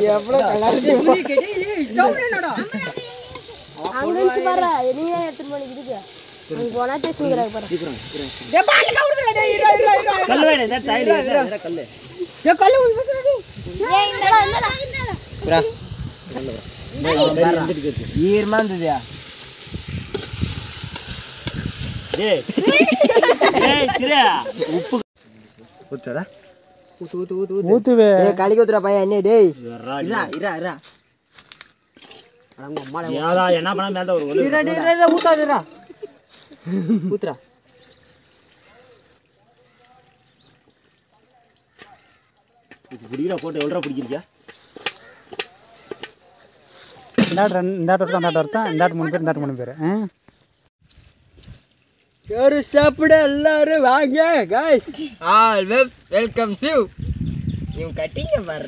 எவ்வளவு கலர்ஜி அங்க பாரு நீ எத்தனை மணிக்கு இருக்கு அங்க போனா பேசுங்கறாங்க பாரு டேய் பால் கவுடுடா டேய் இரு கல்லு வேடா இந்த டைல இரு கல்லு டேய் கல்லு உள்புறடா டேய் ஏய் இந்தடா புரா ஈர்மாந்துதியா டேய் டேய் கிரா உப்பு ஊத்துடா ஊத்துவே டேய் கலிக்கு ஊத்துறா பையன் என்ன டேய் இரா அடங்க அம்மா யாரா என்ன பண்ணா மேல ஒரு ஒளி இரா ஊத்தாதடா ஊத்துறா குடிடா போட்டு எவ்வளவு பிடிக்கிறியா இந்த மூணு பேர் சோறு சாப்பிட எல்லாரும் வாங்க गाइस ஆல் வெல்கம் யூ கட்டிங்க பாரு